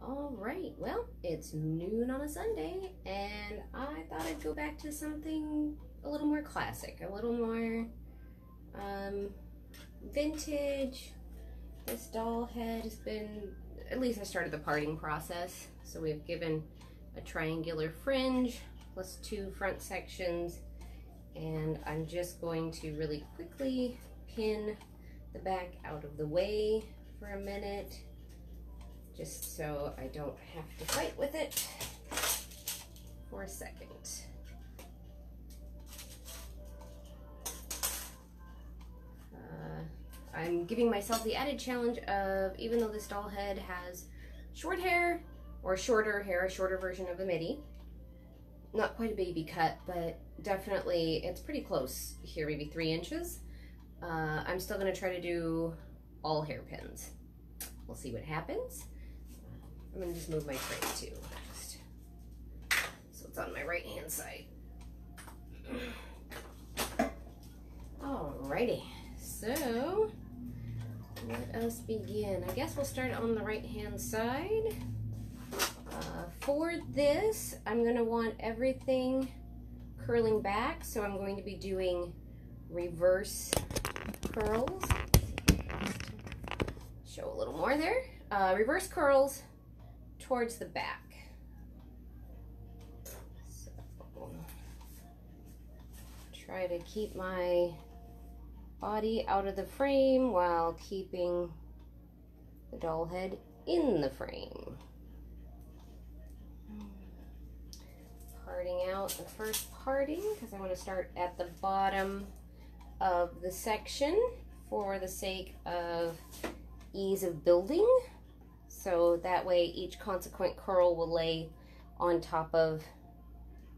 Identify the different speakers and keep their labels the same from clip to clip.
Speaker 1: All right, well, it's noon on a Sunday, and I thought I'd go back to something a little more classic, a little more vintage. This doll head has been, at least I started the parting process, so we've given a triangular fringe plus 2 front sections, and I'm just going to really quickly pin the back out of the way for a minute, just so I don't have to fight with it for a second. I'm giving myself the added challenge of, even though this doll head has short hair, or shorter hair, a shorter version of a middy, not quite a baby cut, but definitely it's pretty close here, maybe 3 inches. I'm still gonna try to do all hairpins. We'll see what happens. I'm gonna just move my tray too, just so it's on my right hand side. Alrighty, so let us begin. I guess we'll start on the right hand side. For this, I'm gonna want everything curling back, so I'm going to be doing reverse curls. Show a little more there. Reverse curls towards the back. So, try to keep my body out of the frame while keeping the doll head in the frame. Parting out the first parting, because I want to start at the bottom of the section for the sake of ease of building, so that way each consequent curl will lay on top of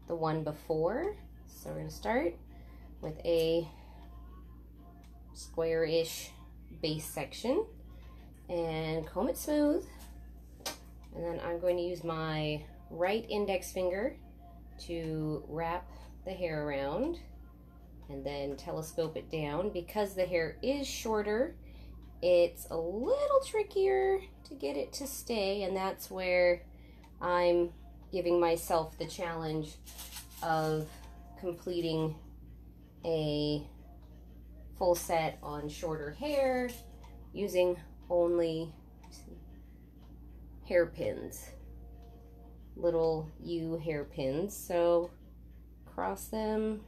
Speaker 1: the one before. So we're going to start with a square-ish base section and comb it smooth, and then I'm going to use my right index finger to wrap the hair around and then telescope it down. Because the hair is shorter, it's a little trickier to get it to stay, and that's where I'm giving myself the challenge of completing a full set on shorter hair using only hairpins, little U hairpins. So cross them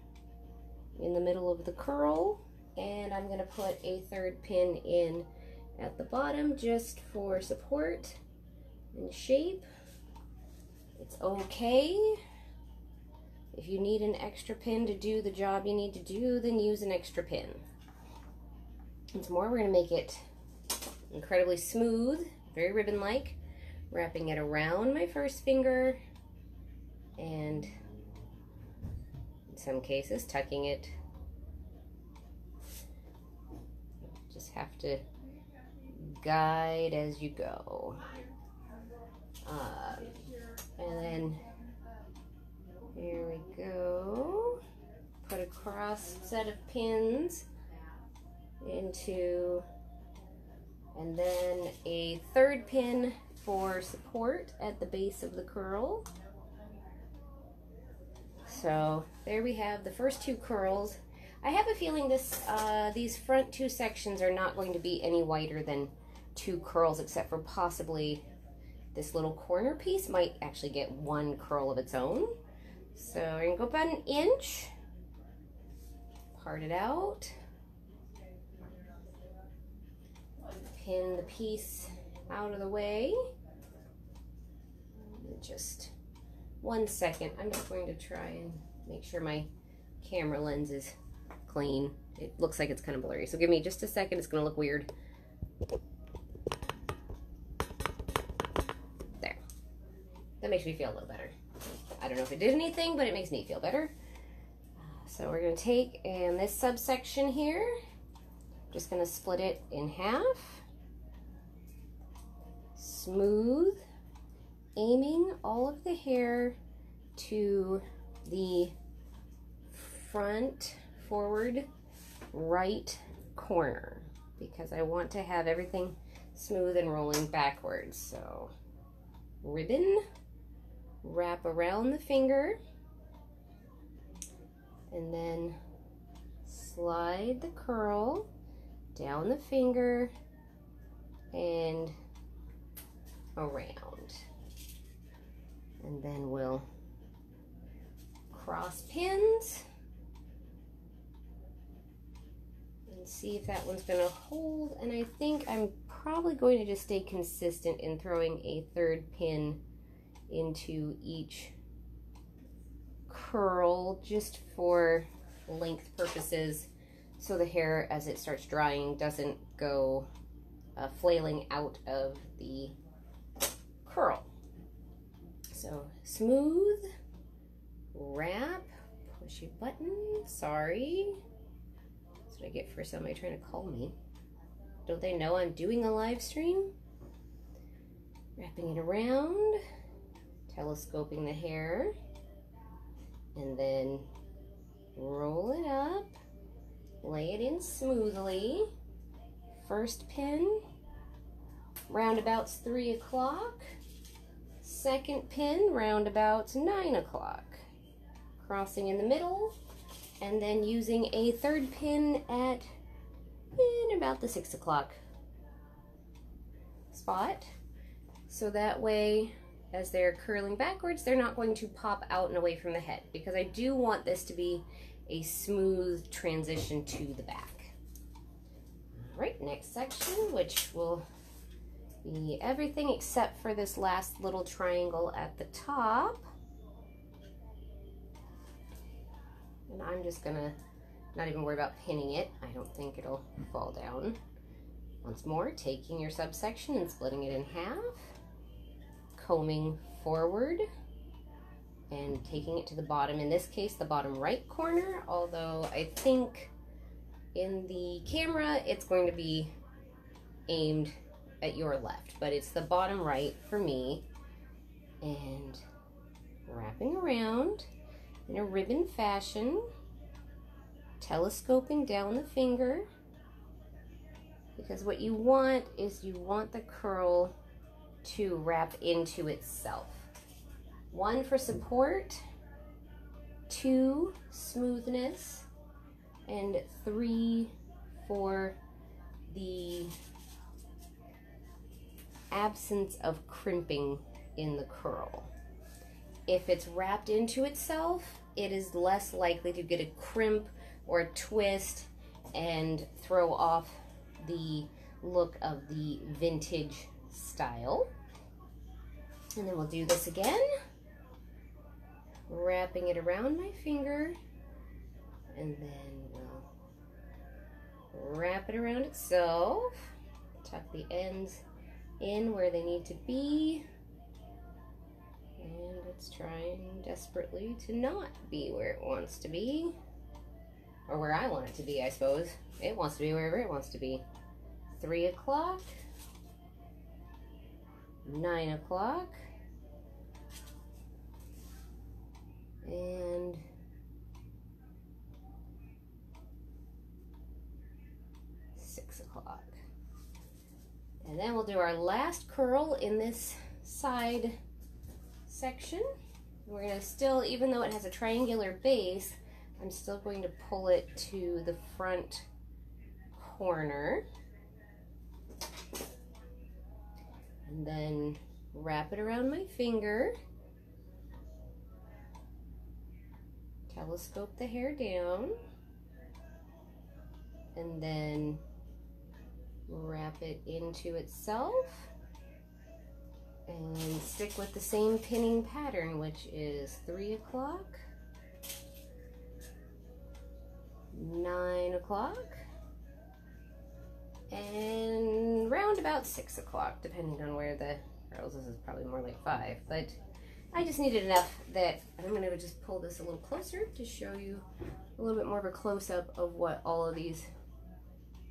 Speaker 1: in the middle of the curl, and I'm going to put a 3rd pin in at the bottom just for support and shape. It's okay if you need an extra pin to do the job you need to do, then use an extra pin. Once more, we're going to make it incredibly smooth, very ribbon-like, wrapping it around my first finger, and in some cases tucking it. Just have to guide as you go. And then here we go. Put a cross set of pins into, and then a 3rd pin for support at the base of the curl. So there we have the first 2 curls. I have a feeling these front 2 sections are not going to be any wider than 2 curls, except for possibly this little corner piece might actually get 1 curl of its own. So we're gonna go about 1 inch, part it out, pin the piece out of the way. Just 1 second. I'm just going to try and make sure my camera lens is clean. It looks like it's kind of blurry, so give me just a second. It's going to look weird. There. That makes me feel a little better. I don't know if it did anything, but it makes me feel better. So we're going to take, and this subsection here, just going to split it in half. Smooth, aiming all of the hair to the front forward right corner, because I want to have everything smooth and rolling backwards. So ribbon, wrap around the finger, and then slide the curl down the finger and around. And then we'll cross pins and see if that one's gonna hold. And I think I'm probably going to just stay consistent in throwing a third pin into each curl just for length purposes, so the hair as it starts drying doesn't go flailing out of the curl. So smooth, wrap, pushy button, sorry. That's what I get for somebody trying to call me. Don't they know I'm doing a live stream? Wrapping it around, telescoping the hair, and then roll it up, lay it in smoothly. First pin, roundabouts 3 o'clock. Second pin, roundabouts 9 o'clock. Crossing in the middle, and then using a third pin at in about the 6 o'clock spot. So that way, as they're curling backwards, they're not going to pop out and away from the head, because I do want this to be a smooth transition to the back. All right, next section, which will be everything except for this last little triangle at the top. And I'm just gonna not even worry about pinning it. I don't think it'll fall down. Once more, taking your subsection and splitting it in half, combing forward and taking it to the bottom, in this case the bottom right corner, although I think in the camera it's going to be aimed at your left, but it's the bottom right for me. And wrapping around in a ribbon fashion, telescoping down the finger, because what you want is you want the curl to wrap into itself. 1 for support, 2 smoothness, and 3 for the absence of crimping in the curl. If it's wrapped into itself, it is less likely to get a crimp or a twist and throw off the look of the vintage style. And then we'll do this again, wrapping it around my finger, and then we'll wrap it around itself, tuck the ends in where they need to be, and it's trying desperately to not be where it wants to be, or where I want it to be, I suppose. It wants to be wherever it wants to be. 3 o'clock, 9 o'clock, and 6 o'clock. And then we'll do our last curl in this side section. We're going to still, even though it has a triangular base, I'm still going to pull it to the front corner. And then wrap it around my finger. Telescope the hair down. And then wrap it into itself. And stick with the same pinning pattern, which is 3 o'clock, 9 o'clock, and round about 6 o'clock, depending on where the curls. This is probably more like 5, but I just needed enough that I'm going to just pull this a little closer to show you a little bit more of a close-up of what all of these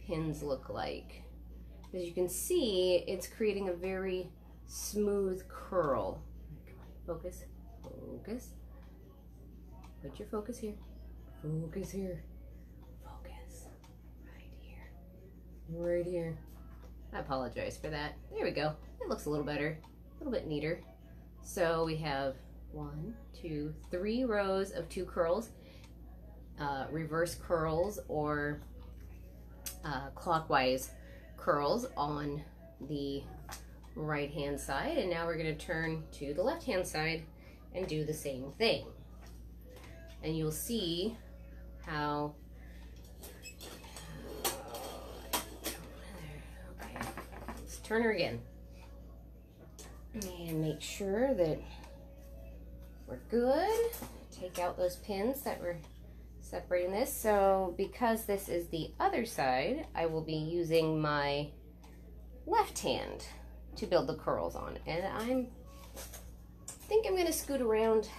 Speaker 1: pins look like. As you can see, it's creating a very smooth curl. Focus, focus. Put your focus here. Focus here. Focus. Right here. Right here. I apologize for that. There we go. It looks a little better. A little bit neater. So we have 1, 2, 3 rows of 2 curls, reverse curls or clockwise curls on the right hand side, and now we're going to turn to the left hand side and do the same thing. And you'll see how okay, let's turn her again and make sure that we're good. Take out those pins that were separating this. So because this is the other side, I will be using my left hand to build the curls on, and I think I'm going to scoot around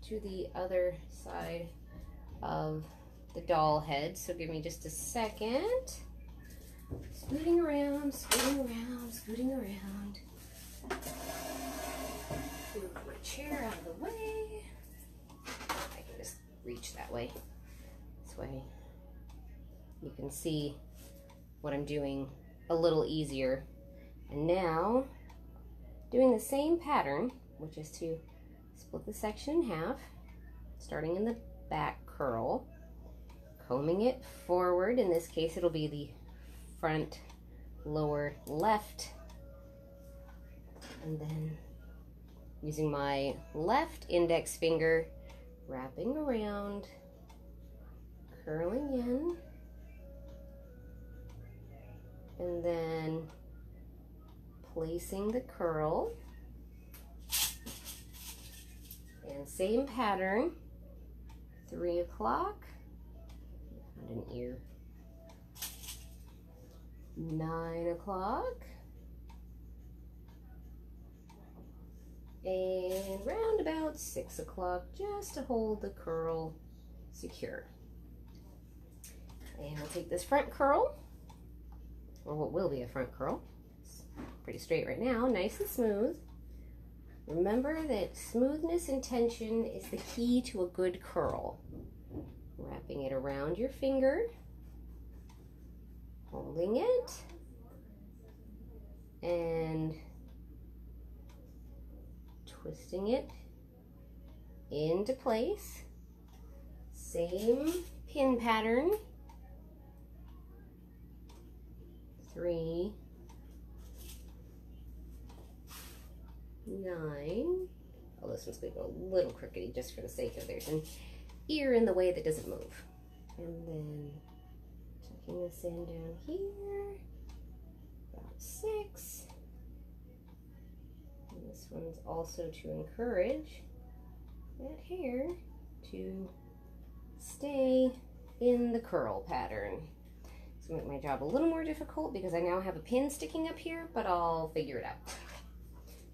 Speaker 1: to the other side of the doll head, so give me just a second. Scooting around, scooting around, scooting around. Move my chair out of the way. I can just reach that way. This way you can see what I'm doing a little easier. And now doing the same pattern, which is to split the section in half, starting in the back curl, combing it forward. In this case, it'll be the front lower left, and then using my left index finger, wrapping around, curling in, and then placing the curl, and same pattern, 3 o'clock, found an ear, 9 o'clock, and round about 6 o'clock, just to hold the curl secure. And we'll take this front curl, or what will be a front curl. It's pretty straight right now, nice and smooth. Remember that smoothness and tension is the key to a good curl. Wrapping it around your finger, holding it, and twisting it into place. Same pin pattern. 3, 9. Oh, this one's going to go a little crookedy just for the sake of there's an ear in the way that doesn't move. And then tucking this in down here, about 6. And this one's also to encourage that hair to stay in the curl pattern. It's going to make my job a little more difficult because I now have a pin sticking up here, but I'll figure it out.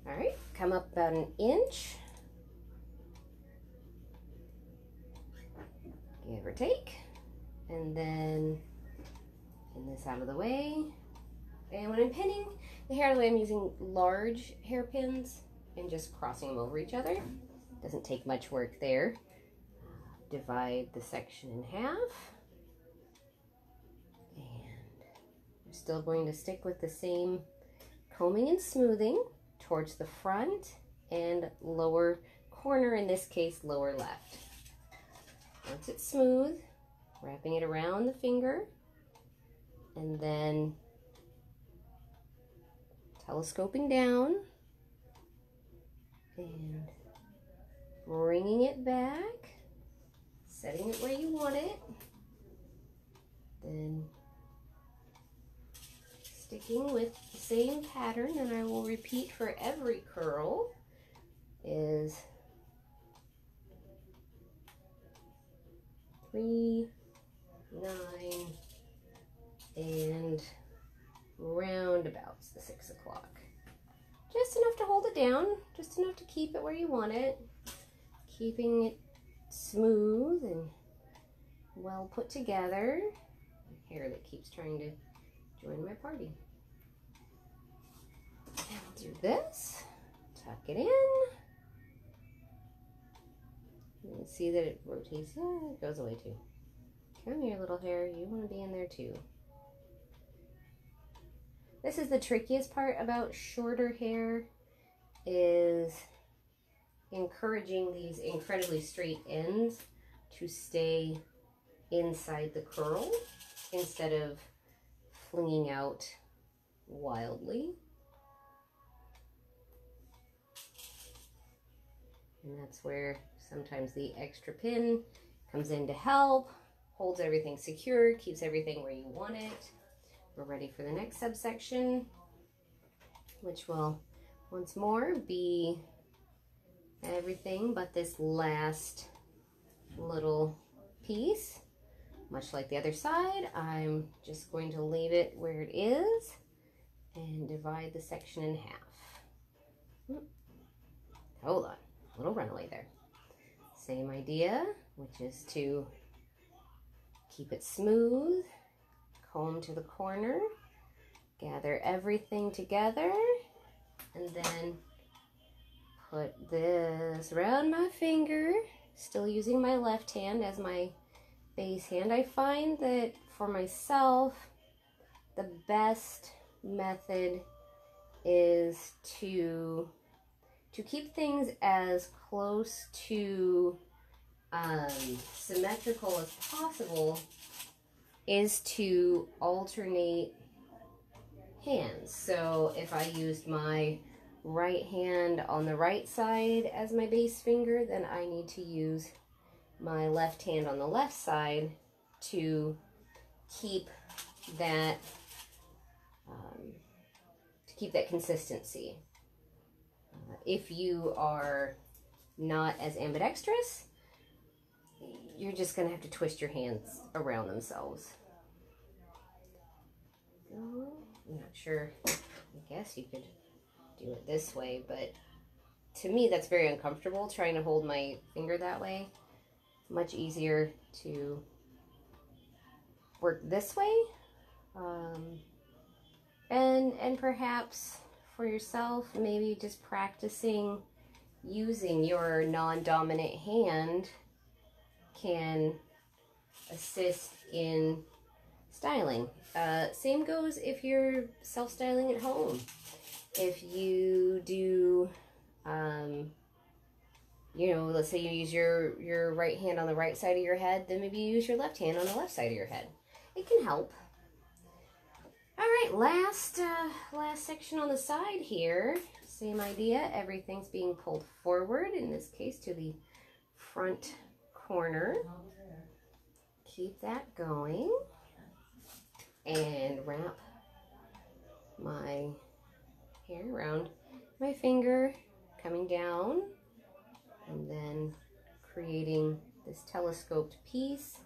Speaker 1: All right, come up about an inch, give or take, and then pin this out of the way. And when I'm pinning the hair out of the way, I'm using large hairpins and just crossing them over each other. Doesn't take much work there. Divide the section in half. And I'm still going to stick with the same combing and smoothing towards the front and lower corner, in this case lower left. Once it's smooth, wrapping it around the finger and then telescoping down and bringing it back, setting it where you want it, then sticking with the same pattern, and I will repeat for every curl, is 3, 9, and roundabouts the 6 o'clock. Just enough to hold it down, just enough to keep it where you want it, keeping it smooth and well put together. Hair that keeps trying to join my party. And I'll do this, tuck it in. You can see that it rotates. Yeah, it goes away too. Come here, little hair. You want to be in there too. This is the trickiest part about shorter hair, is encouraging these incredibly straight ends to stay inside the curl instead of flinging out wildly. And that's where sometimes the extra pin comes in to help, holds everything secure, keeps everything where you want it. We're ready for the next subsection, which will once more be everything but this last little piece. Much like the other side, I'm just going to leave it where it is and divide the section in half. Hold on, a little runaway there. Same idea, which is to keep it smooth, comb to the corner, gather everything together, and then put this around my finger, still using my left hand as my base hand. I find that for myself, the best method is to keep things as close to symmetrical as possible, is to alternate hands. So if I used my right hand on the right side as my base finger, then I need to use my left hand on the left side to keep that consistency. If you are not as ambidextrous, you're just going to have to twist your hands around themselves. I'm not sure. I guess you could do it this way, but to me that's very uncomfortable trying to hold my finger that way. It's much easier to work this way. And perhaps for yourself, maybe just practicing using your non-dominant hand can assist in styling. Same goes if you're self-styling at home. If you do, you know, let's say you use your right hand on the right side of your head, then maybe you use your left hand on the left side of your head. It can help. All right, last section on the side here. Same idea. Everything's being pulled forward, in this case to the front corner. Keep that going. And wrap my hair around my finger, coming down, and then creating this telescoped piece,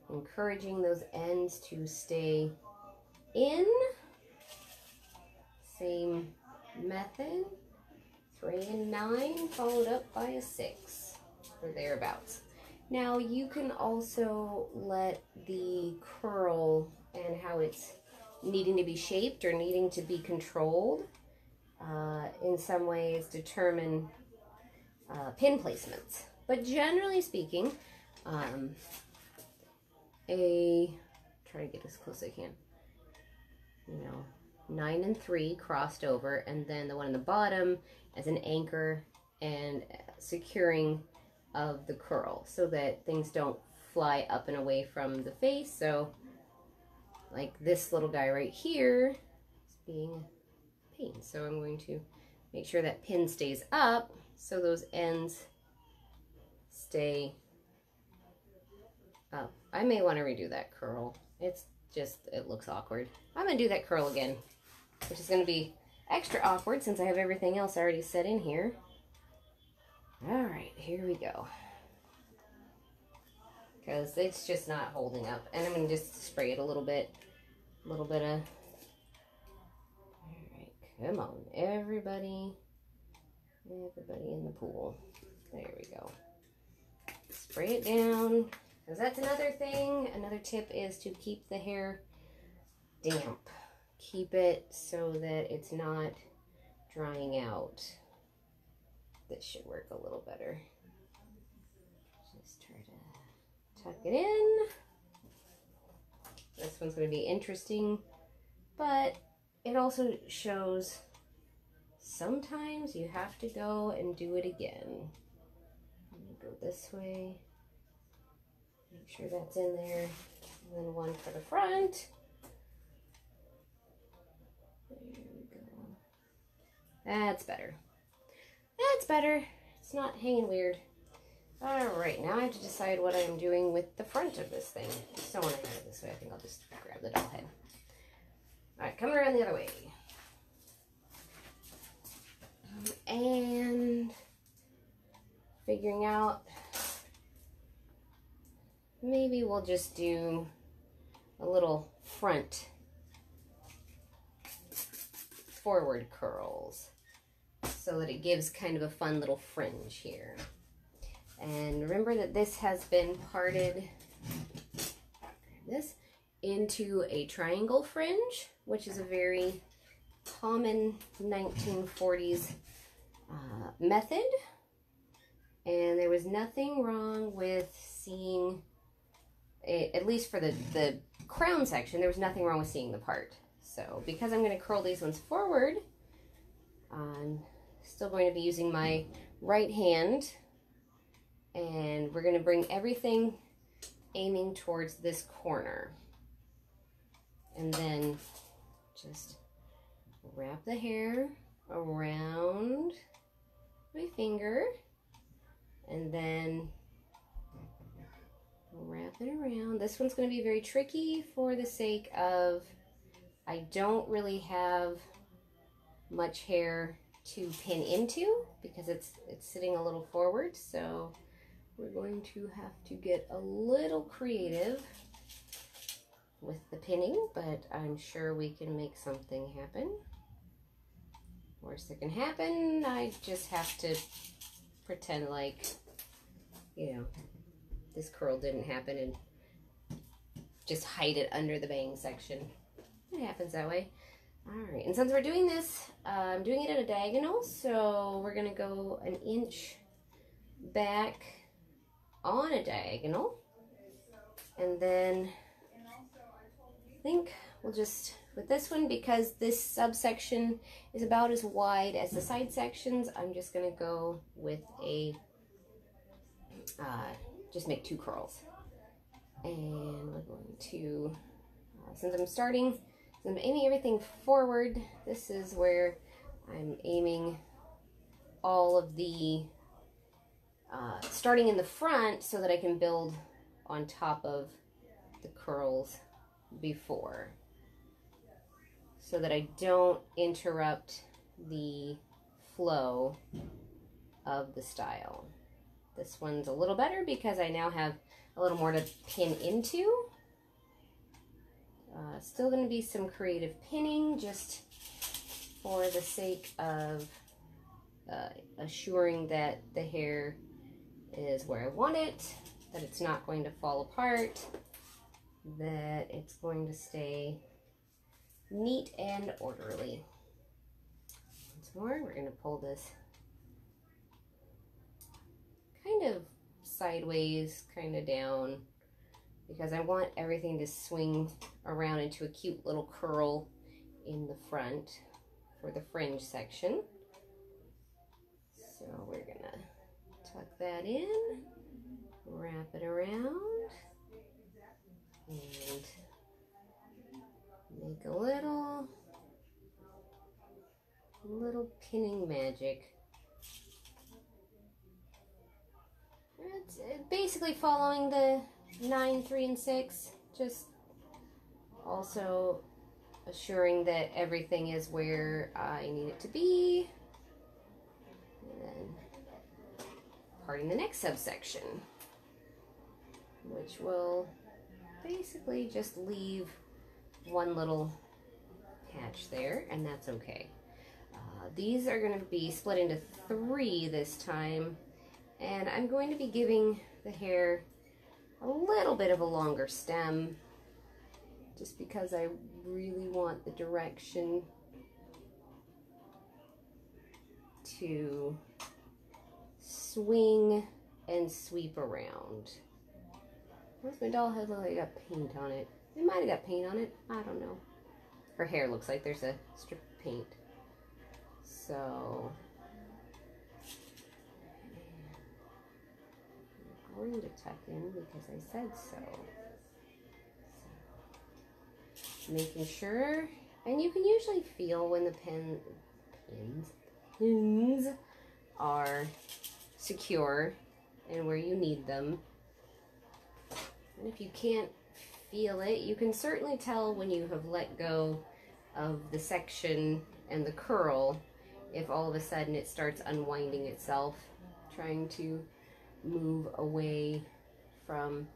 Speaker 1: encouraging those ends to stay in. Same method, 3 and 9 followed up by a 6 or thereabouts. Now you can also let the curl and how it's needing to be shaped or needing to be controlled in some ways determine pin placements. But generally speaking, try to get as close as I can. You know, 9 and 3 crossed over, and then the one in the bottom as an anchor and securing of the curl so that things don't fly up and away from the face. So like this little guy right here is being a pain. So I'm going to make sure that pin stays up so those ends stay up. I may want to redo that curl. It's just, it looks awkward. I'm going to do that curl again, which is going to be extra awkward since I have everything else already set in here. All right, here we go. Because it's just not holding up. And I'm going to just spray it a little bit of, all right, come on, everybody in the pool. There we go. Spray it down, because that's another thing. Another tip is to keep the hair damp. Keep it so that it's not drying out. This should work a little better. Just try to tuck it in. This one's going to be interesting, but it also shows sometimes you have to go and do it again. Go this way, make sure that's in there, and then one for the front. There we go. That's better. That's better. It's not hanging weird. All right, now I have to decide what I'm doing with the front of this thing. I just don't want to have it this way. I think I'll just grab the doll head. All right, coming around the other way. And figuring out, maybe we'll just do a little front forward curls so that it gives kind of a fun little fringe here. And remember that this has been parted this into a triangle fringe, which is a very common 1940s method. And there was nothing wrong with seeing it, at least for the crown section, there was nothing wrong with seeing the part. So because I'm going to curl these ones forward, I'm still going to be using my right hand, and we're going to bring everything aiming towards this corner. And then just wrap the hair around my finger, and then wrap it around. This one's going to be very tricky for the sake of I don't really have much hair to pin into because it's sitting a little forward, so we're going to have to get a little creative with the pinning, but I'm sure we can make something happen. Worst that can happen, I just have to pretend like, you know, this curl didn't happen and just hide it under the bang section. It happens that way. All right, and since we're doing this, I'm doing it at a diagonal, so we're gonna go an inch back on a diagonal, and then I think we'll just, with this one, because this subsection is about as wide as the side sections, I'm just gonna go with a, just make 2 curls. And we're going to, since I'm aiming everything forward, this is where I'm aiming all of the, starting in the front so that I can build on top of the curls before, so that I don't interrupt the flow of the style. This one's a little better because I now have a little more to pin into. Still going to be some creative pinning just for the sake of assuring that the hair is where I want it, that it's not going to fall apart, that it's going to stay neat and orderly. Once more, we're going to pull this kind of sideways, kind of down, because I want everything to swing around into a cute little curl in the front for the fringe section. So we're gonna tuck that in, wrap it around, and make a little pinning magic. It's basically following the 9, 3, and 6, just also assuring that everything is where I need it to be, and then parting the next subsection, which will basically just leave one little patch there, and that's okay. These are going to be split into 3 this time, and I'm going to be giving the hair a little bit of a longer stem, just because I really want the direction to swing and sweep around. Where's my doll head? Look like it got paint on it. It might have got paint on it. I don't know. Her hair looks like there's a strip of paint. So I'm going to tuck in because I said so. Making sure, and you can usually feel when the pins are secure and where you need them. And if you can't feel it, you can certainly tell when you have let go of the section and the curl, if all of a sudden it starts unwinding itself, trying to move away from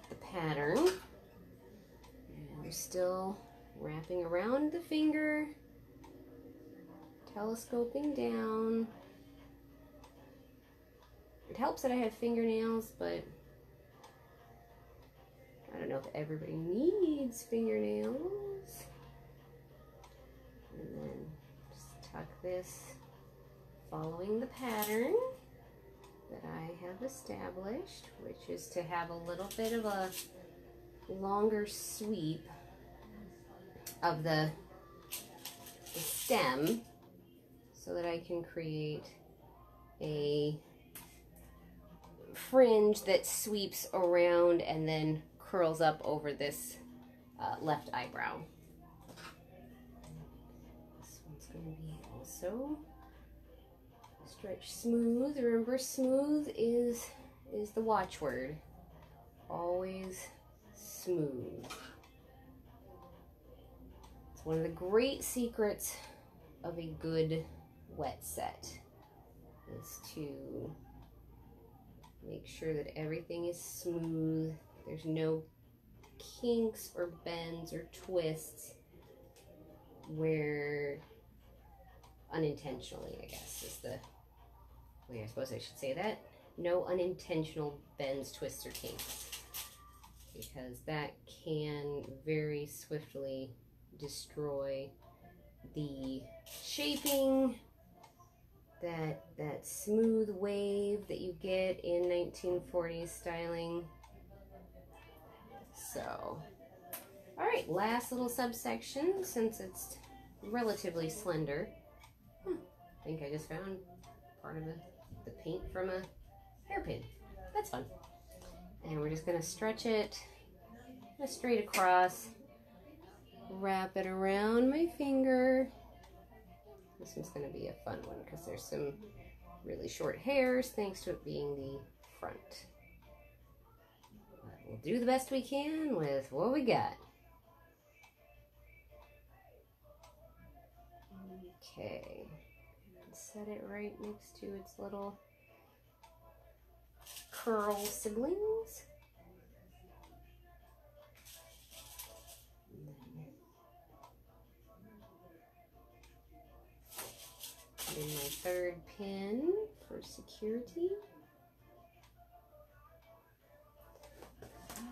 Speaker 1: the pattern. And I'm still wrapping around the finger, telescoping down. It helps that I have fingernails, but I don't know if everybody needs fingernails. And then just tuck this following the pattern that I have established, which is to have a little bit of a longer sweep of the stem so that I can create a fringe that sweeps around and then curls up over this left eyebrow. This one's going to be also stretch smooth. Remember, smooth is the watchword. Always smooth. It's one of the great secrets of a good wet set, is to make sure that everything is smooth. There's no kinks or bends or twists where unintentionally, I guess, is the way I suppose I should say that. No unintentional bends, twists, or kinks, because that can very swiftly destroy the shaping, that smooth wave that you get in 1940s styling. So, all right, last little subsection, since it's relatively slender. I think I just found part of the paint from a hairpin. That's fun. And we're just gonna stretch it straight across, wrap it around my finger. This one's gonna be a fun one because there's some really short hairs thanks to it being the front. But we'll do the best we can with what we got. Okay, set it right next to its little curl siblings. Put in my third pin for security.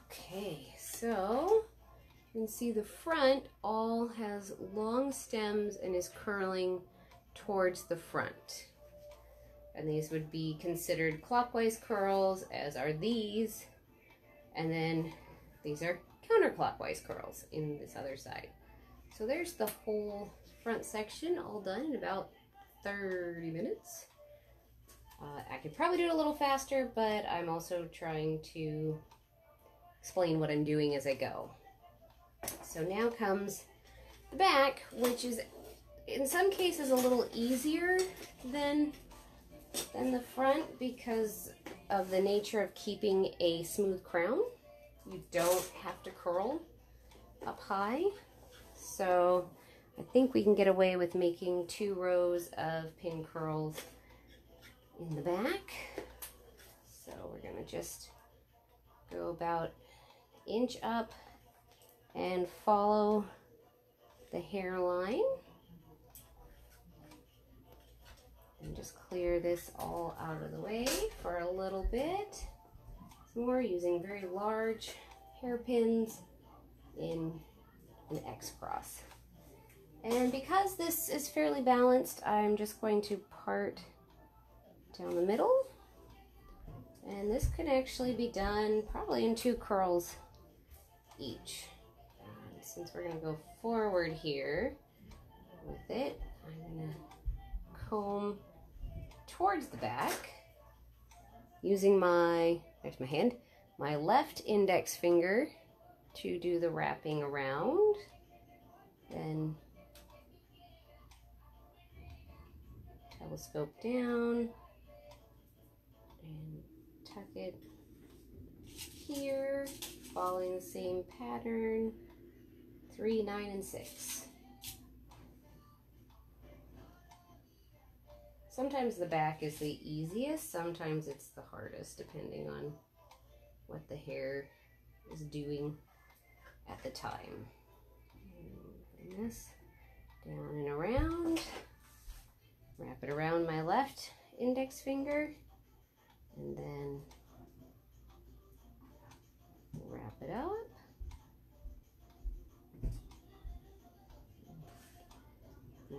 Speaker 1: Okay, so you can see the front all has long stems and is curling towards the front. And these would be considered clockwise curls, as are these. And then these are counterclockwise curls in this other side. So there's the whole front section all done in about 30 minutes. I could probably do it a little faster, but I'm also trying to explain what I'm doing as I go. So now comes the back, which is in some cases a little easier than the front because of the nature of keeping a smooth crown. You don't have to curl up high. So I think we can get away with making 2 rows of pin curls in the back. So we're gonna just go about an inch up and follow the hairline. And just clear this all out of the way for a little bit. So we're using very large hairpins in an X cross. And because this is fairly balanced, I'm just going to part down the middle. And this can actually be done probably in 2 curls each. And since we're going to go forward here with it, I'm going to comb towards the back using my left index finger to do the wrapping around. Then telescope down and tuck it here, following the same pattern, 3, 9, and 6. Sometimes the back is the easiest, sometimes it's the hardest, depending on what the hair is doing at the time. Bring this down and around, wrap it around my left index finger, and then wrap it up.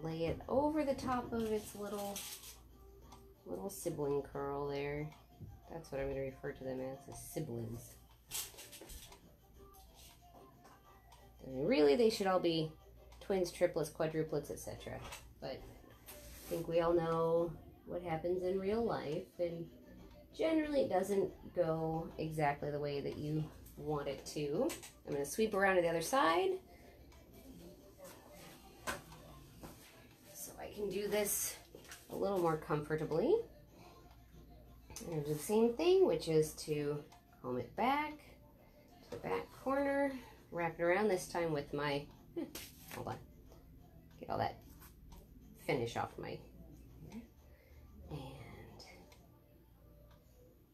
Speaker 1: Lay it over the top of its little sibling curl there. That's what I'm going to refer to them as siblings. And really, they should all be twins, triplets, quadruplets, etc. But I think we all know what happens in real life, and generally it doesn't go exactly the way that you want it to. I'm going to sweep around to the other side, so I can do this a little more comfortably. And do the same thing, which is to comb it back to the back corner, wrap it around, this time with my, hold on, get all that finish off my hair, and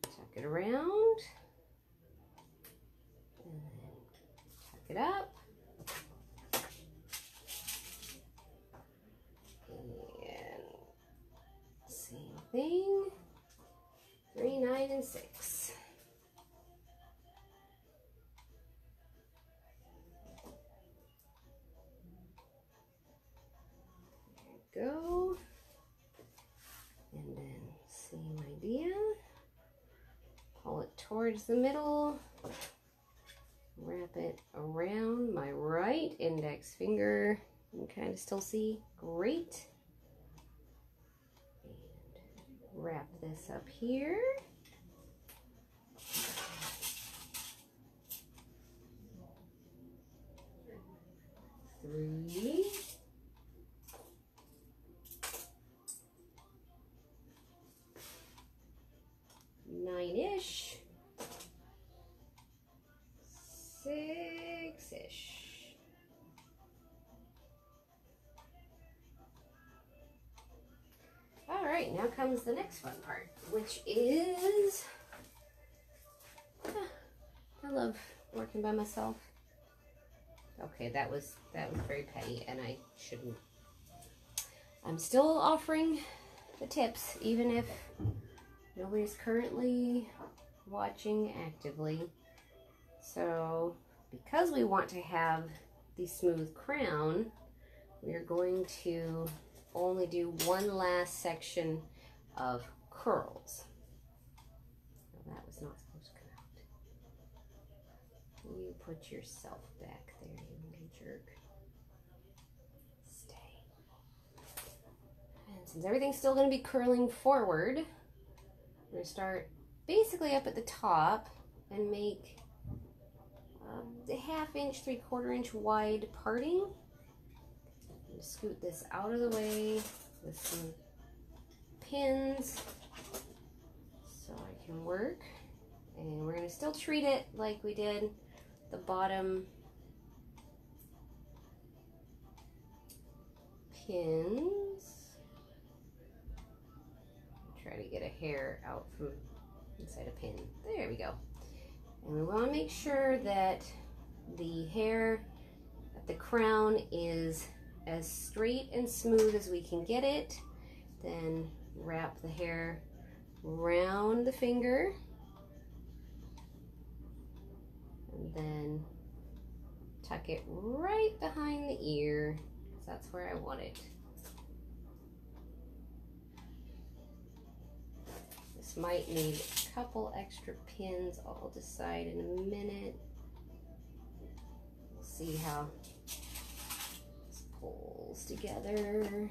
Speaker 1: tuck it around, and then tuck it up, and same thing, 3, 9, and 6. There you go. And then same idea. Pull it towards the middle. Wrap it around my right index finger. You can kind of still see. Great. Wrap this up here. 3. 9-ish. 6-ish. All right, now comes the next fun part, which is, I love working by myself. Okay, that was very petty, and I shouldn't. I'm still offering the tips, even if nobody's currently watching actively. So, because we want to have the smooth crown, we are going to only do one last section of curls. Well, that was not supposed to come out. You put yourself back there, you little jerk. Stay. And since everything's still going to be curling forward, we're going to start basically up at the top and make a 1/2 inch, 3/4 inch wide parting. Scoot this out of the way with some pins so I can work. And we're going to still treat it like we did the bottom pins. Try to get a hair out from inside a pin. There we go. And we want to make sure that the hair at the crown is as straight and smooth as we can get it. Then wrap the hair around the finger, and then tuck it right behind the ear, because that's where I want it. This might need a couple extra pins. I'll decide in a minute. We'll see how pulls together.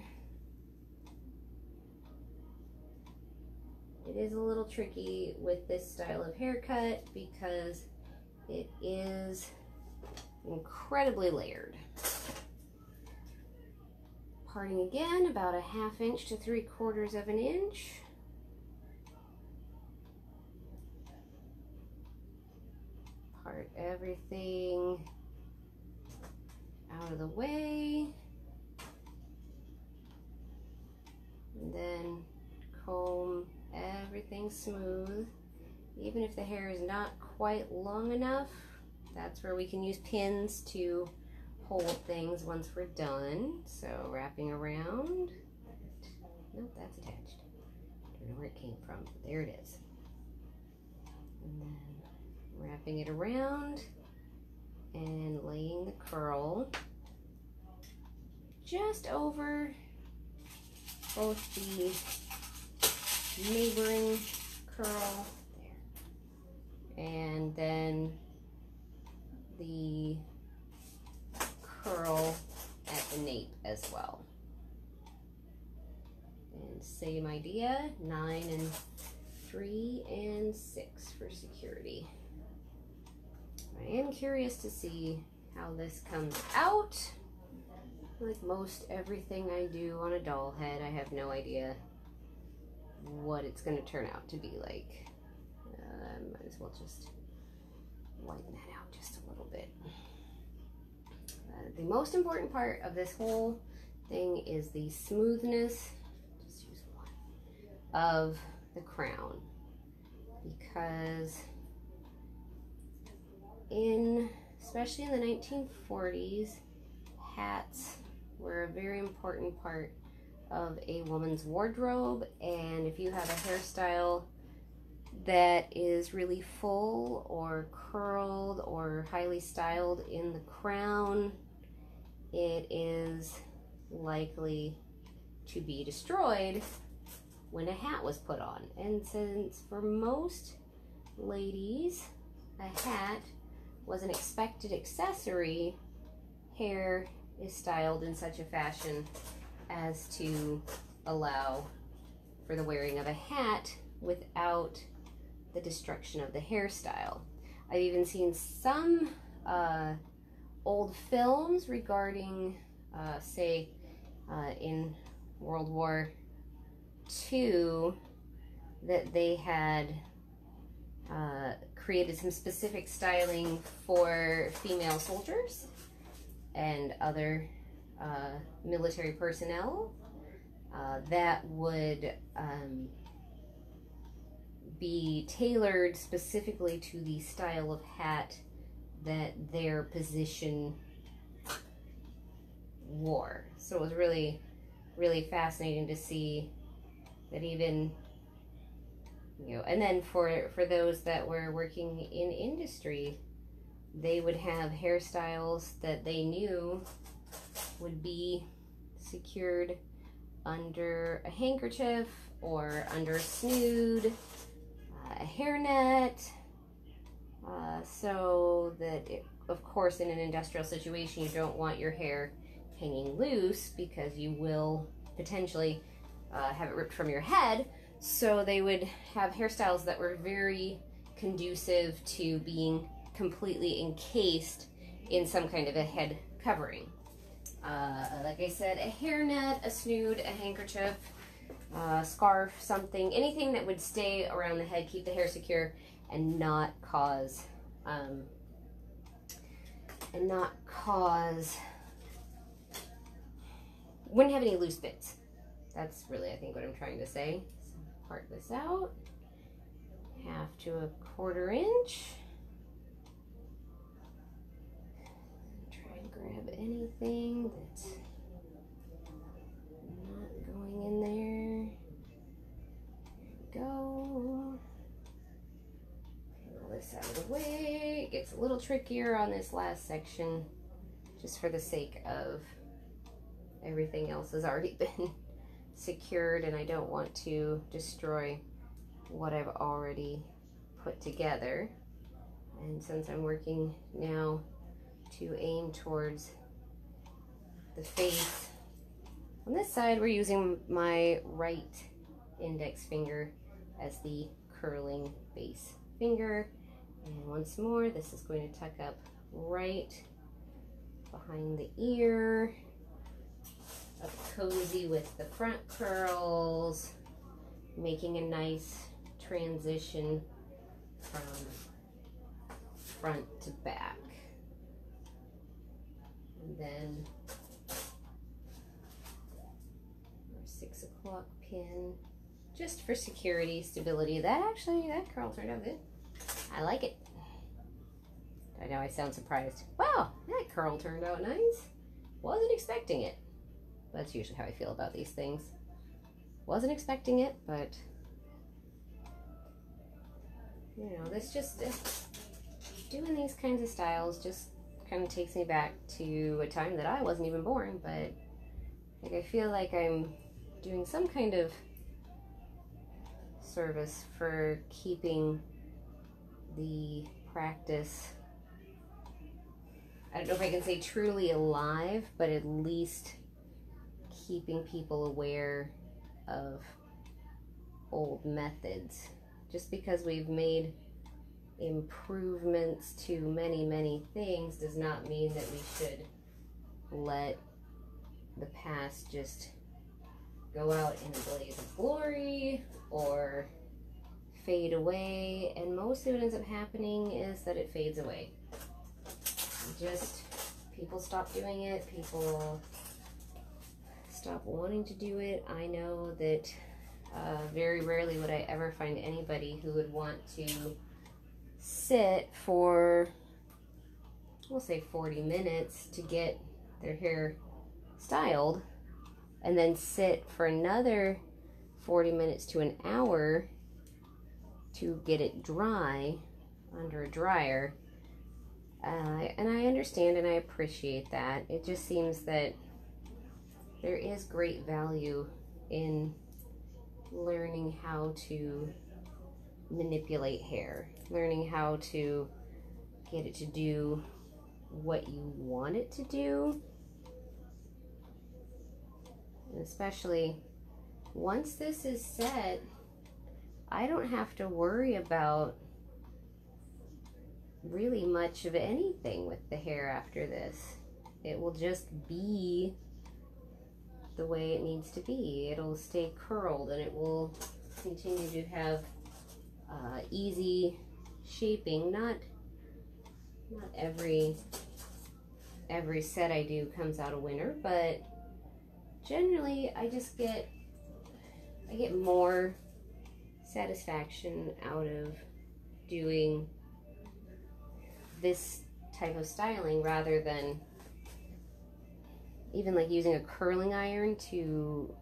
Speaker 1: It is a little tricky with this style of haircut because it is incredibly layered. Parting again about a 1/2 inch to 3/4 of an inch. Part everything out of the way. And then comb everything smooth. Even if the hair is not quite long enough, that's where we can use pins to hold things once we're done. So wrapping around. Nope, that's attached. Don't know where it came from, but there it is. And then wrapping it around and laying the curl just over both the neighboring curl there, and then the curl at the nape as well. And same idea, 9 and 3 and 6 for security. I am curious to see how this comes out. Like most everything I do on a doll head, I have no idea what it's going to turn out to be like. Might as well just widen that out just a little bit. The most important part of this whole thing is the smoothness, just use one, of the crown. Because especially in the 1940s, hats were a very important part of a woman's wardrobe, and if you have a hairstyle that is really full or curled or highly styled in the crown, it is likely to be destroyed when a hat was put on. And since for most ladies a hat was an expected accessory, hair is styled in such a fashion as to allow for the wearing of a hat without the destruction of the hairstyle. I've even seen some old films regarding, say, in World War II, that they had created some specific styling for female soldiers and other military personnel that would be tailored specifically to the style of hat that their position wore. So it was really, really fascinating to see that even, you know, and then for those that were working in industry, they would have hairstyles that they knew would be secured under a handkerchief or under a snood, a hairnet, so that, of course, in an industrial situation, you don't want your hair hanging loose because you will potentially have it ripped from your head. So they would have hairstyles that were very conducive to being completely encased in some kind of a head covering. Like I said, a hairnet, a snood, a handkerchief, scarf, something, anything that would stay around the head, keep the hair secure, and not cause, wouldn't have any loose bits. That's really, I think, what I'm trying to say. So part this out, 1/2 to 1/4 inch. Try and grab anything that's not going in there. There we go. Pull this out of the way. It gets a little trickier on this last section, just for the sake of everything else has already been secured, and I don't want to destroy what I've already put together. And since I'm working now to aim towards the face, on this side we're using my right index finger as the curling base finger. And once more, this is going to tuck up right behind the ear, up cozy with the front curls, making a nice transition from front to back. And then our 6 o'clock pin, just for security, stability. That curl turned out good. I like it. I know I sound surprised. Wow, that curl turned out nice. Wasn't expecting it. That's usually how I feel about these things. Wasn't expecting it, but you know, this just doing these kinds of styles just kind of takes me back to a time that I wasn't even born, but like I feel like I'm doing some kind of service for keeping the practice, I don't know if I can say truly alive, but at least keeping people aware of old methods. Just because we've made improvements to many things does not mean that we should let the past just go out in a blaze of glory or fade away. And mostly what ends up happening is that it fades away. Just people stop doing it, people stop wanting to do it. I know that very rarely would I ever find anybody who would want to sit for, we'll say 40 minutes to get their hair styled, and then sit for another 40 minutes to an hour to get it dry under a dryer. And I understand and I appreciate that. It just seems that there is great value in learning how to manipulate hair, learning how to get it to do what you want it to do. And especially once this is set, I don't have to worry about really much of anything with the hair after this. It will just be the way it needs to be. It'll stay curled and it will continue to have easy shaping. Not every set I do comes out a winner, but generally I get more satisfaction out of doing this type of styling rather than even like using a curling iron to,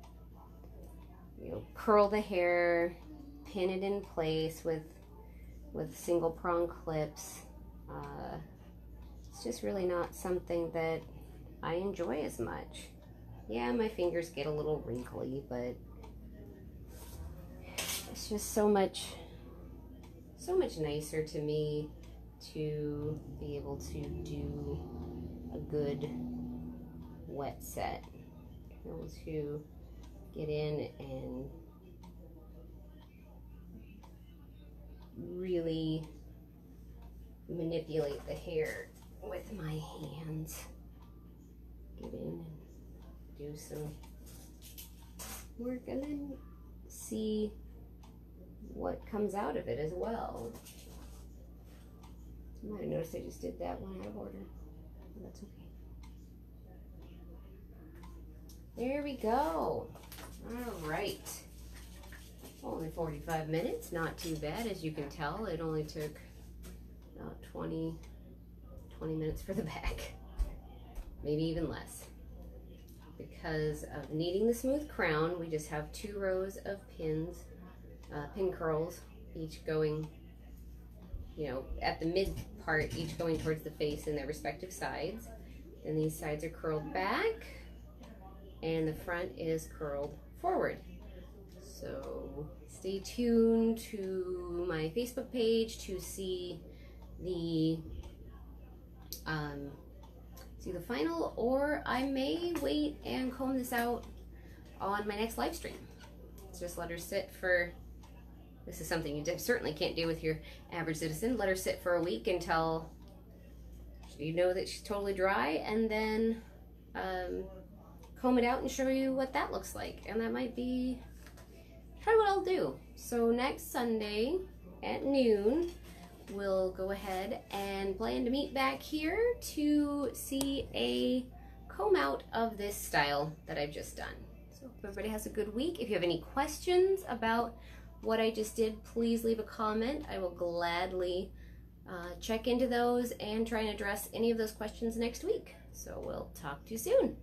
Speaker 1: you know, curl the hair, pin it in place with single prong clips. It's just really not something that I enjoy as much. Yeah, my fingers get a little wrinkly, but it's just so much nicer to me to be able to do a good wet set. Be able to get in and really manipulate the hair with my hands. Get in and do some work and then see what comes out of it as well. You might have noticed I just did that one out of order. That's okay. There we go. All right. Only 45 minutes, not too bad. As you can tell, it only took about 20 minutes for the back. Maybe even less. Because of needing the smooth crown, we just have 2 rows of pin curls, each going, you know, at the mid part, each going towards the face in their respective sides. And these sides are curled back, and the front is curled forward. So stay tuned to my Facebook page to see the final, or I may wait and comb this out on my next live stream. Just let her sit for This is something you certainly can't do with your average citizen. Let her sit for a week until you know that she's totally dry, and then comb it out and show you what that looks like. And that might be probably what I'll do. So next Sunday at noon, we'll go ahead and plan to meet back here to see a comb out of this style that I've just done. So hope everybody has a good week. If you have any questions about what I just did, please leave a comment. I will gladly check into those and try and address any of those questions next week. So we'll talk to you soon.